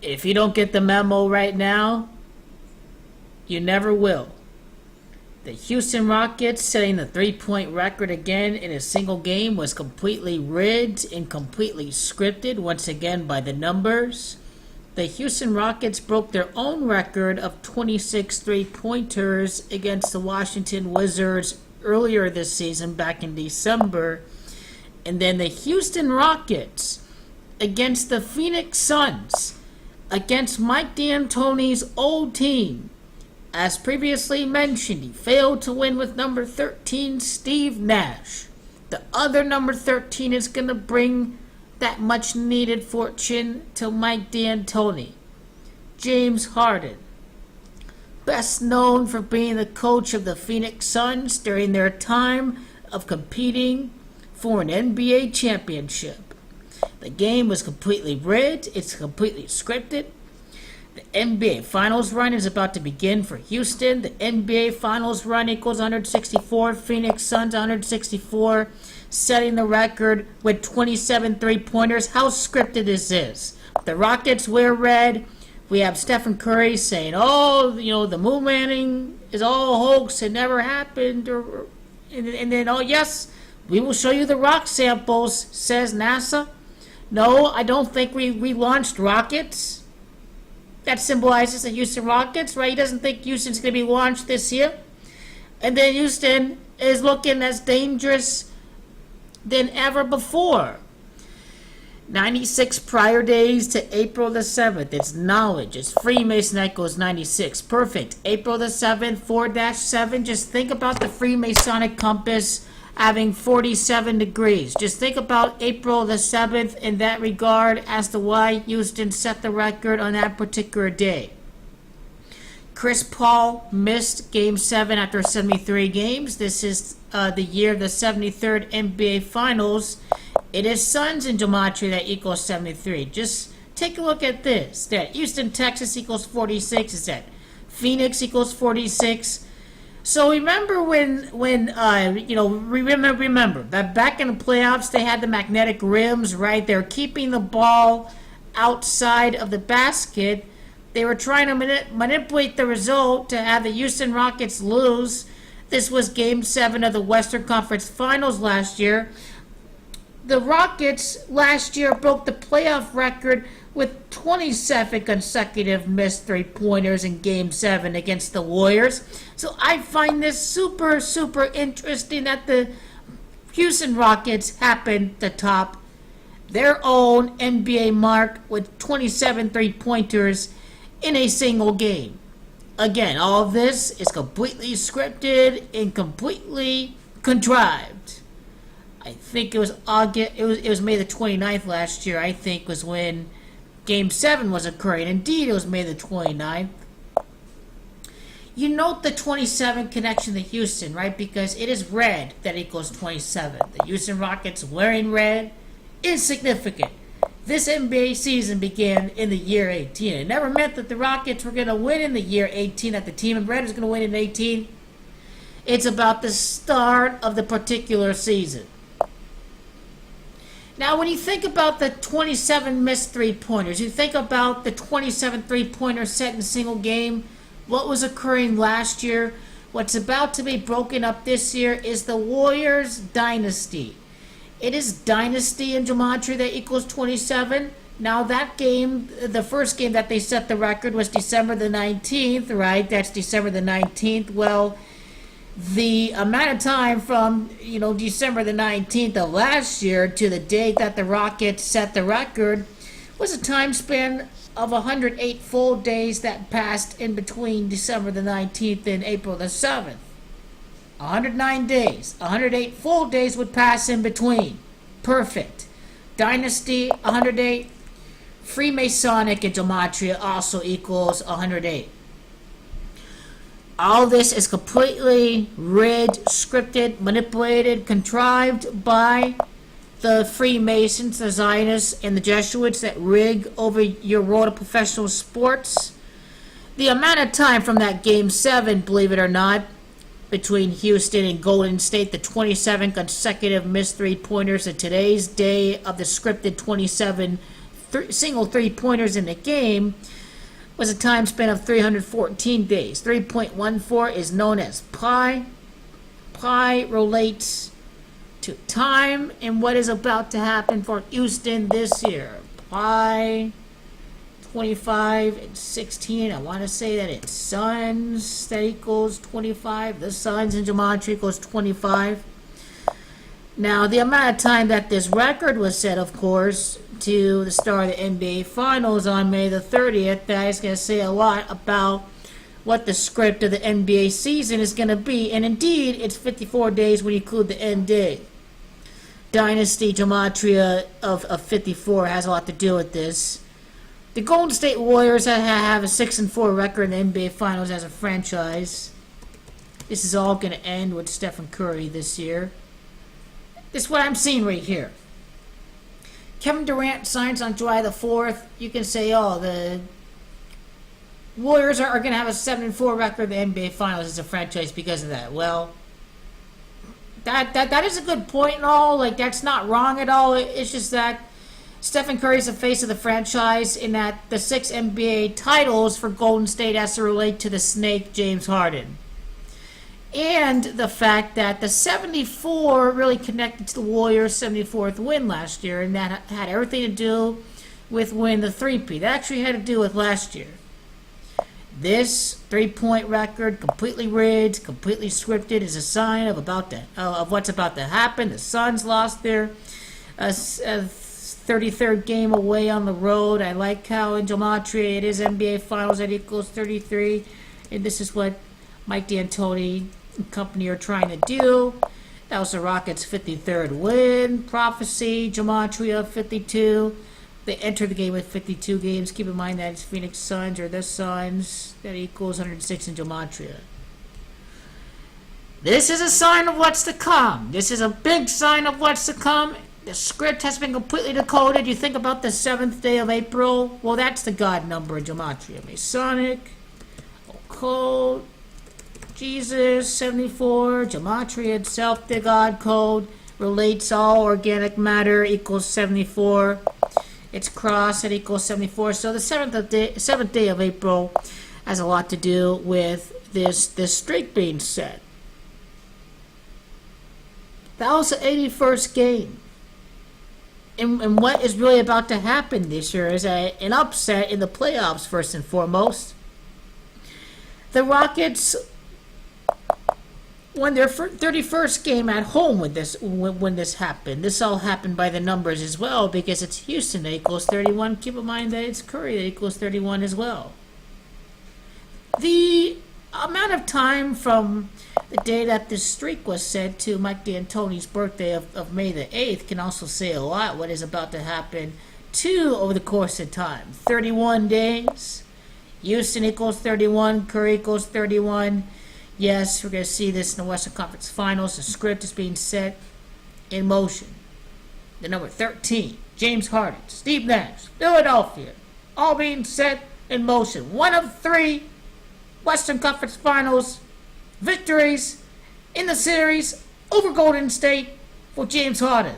If you don't get the memo right now, you never will. The Houston Rockets setting the three-point record again in a single game was completely rigged and completely scripted, once again by the numbers. The Houston Rockets broke their own record of 26 three-pointers against the Washington Wizards earlier this season, back in December. And then the Houston Rockets against the Phoenix Suns, against Mike D'Antoni's old team. As previously mentioned, he failed to win with number 13, Steve Nash. The other number 13 is going to bring that much needed fortune to Mike D'Antoni. James Harden, best known for being the coach of the Phoenix Suns during their time of competing for an NBA championship. The game was completely rigged. It's completely scripted. The NBA Finals run is about to begin for Houston. The NBA Finals run equals 164. Phoenix Suns 164, setting the record with 27 three-pointers. How scripted is this? The Rockets wear red. We have Stephen Curry saying, the moon landing is all a hoax. It never happened. And then, yes, we will show you the rock samples, says NASA. No, I don't think we launched rockets. That symbolizes the Houston Rockets, right? He doesn't think Houston's going to be launched this year. And then Houston is looking as dangerous than ever before. 96 prior days to April the 7th. It's knowledge. It's Freemason equals 96. Perfect. April the 7th, 4-7. Just think about the Freemasonic compass having 47 degrees. Just think about April the 7th in that regard as to why Houston set the record on that particular day. Chris Paul missed Game 7 after 73 games. This is the year of the 73rd NBA Finals. It is Suns in gematria that equals 73. Just take a look at this. That Houston, Texas equals 46. Is that Phoenix equals 46. So remember remember that back in the playoffs they had the magnetic rims, right? They're keeping the ball outside of the basket. They were trying to manipulate the result to have the Houston Rockets lose. This was Game 7 of the Western Conference Finals last year. The Rockets last year broke the playoff record with 27 consecutive missed three-pointers in Game 7 against the Warriors. So I find this super, super interesting that the Houston Rockets happen to top their own NBA mark with 27 three-pointers in a single game. Again, all of this is completely scripted and completely contrived. I think it was August. It was May the 29th last year, I think, was when Game 7 was occurring. Indeed, it was May the 29th. You note the 27 connection to Houston, right? Because it is red that equals 27. The Houston Rockets wearing red is significant. This NBA season began in the year 18. It never meant that the Rockets were going to win in the year 18, that the team in red is going to win in 18. It's about the start of the particular season. Now, when you think about the 27 missed three-pointers, you think about the 27 three-pointers set in a single game, what was occurring last year, what's about to be broken up this year is the Warriors dynasty. It is dynasty in gematria that equals 27. Now, that game, the first game that they set the record was December the 19th, right? That's December the 19th. Well, the amount of time from, December the 19th of last year to the date that the Rockets set the record was a time span of 108 full days that passed in between December the 19th and April the 7th. 109 days. 108 full days would pass in between. Perfect. Dynasty, 108. Freemasonic and gematria also equals 108. All this is completely rigged, scripted, manipulated, contrived by the Freemasons, the Zionists, and the Jesuits that rig over your world of professional sports. The amount of time from that Game 7, believe it or not, between Houston and Golden State, the 27 consecutive missed three-pointers, and today's day of the scripted 27 single three-pointers in the game was a time span of 314 days. 3.14 is known as pi. Pi relates to time and what is about to happen for Houston this year. Pi 25 and 16. I want to say that it's Suns that equals 25. The Suns in gematria equals 25. Now, the amount of time that this record was set, of course, to the start of the NBA Finals on May the 30th, that is going to say a lot about what the script of the NBA season is going to be. And indeed, it's 54 days when you include the end day. Dynasty gematria of 54 has a lot to do with this. The Golden State Warriors have a 6-4 record in the NBA Finals as a franchise. This is all going to end with Stephen Curry this year. This is what I'm seeing right here. Kevin Durant signs on July the 4th. You can say, oh, the Warriors are going to have a 7-4 record in the NBA Finals as a franchise because of that. Well, that is a good point and all. Like, that's not wrong at all. It's just that Stephen Curry is the face of the franchise in that the 6 NBA titles for Golden State has to relate to the snake, James Harden. And the fact that the 74 really connected to the Warriors' 74th win last year, and that had everything to do with winning the three-peat. That actually had to do with last year. This three-point record, completely rigged, completely scripted, is a sign of what's about to happen. The Suns lost their 33rd game away on the road. I like how in gematria it is NBA Finals that equals 33, and this is what Mike D'Antoni and company are trying to do. That was the Rockets' 53rd win. Prophecy, gematria, 52. They entered the game with 52 games. Keep in mind that it's Phoenix Suns or the Suns. That equals 106 in gematria. This is a sign of what's to come. This is a big sign of what's to come. The script has been completely decoded. You think about the 7th day of April. Well, that's the God number in gematria. Masonic, occult, Jesus, 74, gematria itself, the God code, relates all organic matter, equals 74. It's cross, it equals 74. So the 7th day of April has a lot to do with this streak being set. That was the 81st game. And what is really about to happen this year is an upset in the playoffs, first and foremost. The Rockets won their 31st game at home when this happened. This all happened by the numbers as well because it's Houston that equals 31. Keep in mind that it's Curry that equals 31 as well. The amount of time from the day that this streak was set to Mike D'Antoni's birthday of May the 8th can also say a lot what is about to happen too over the course of time. 31 days. Houston equals 31. Curry equals 31. Yes, we're going to see this in the Western Conference Finals. The script is being set in motion. The number 13, James Harden, Steve Nash, Philadelphia, all being set in motion. One of 3 Western Conference Finals victories in the series over Golden State for James Harden.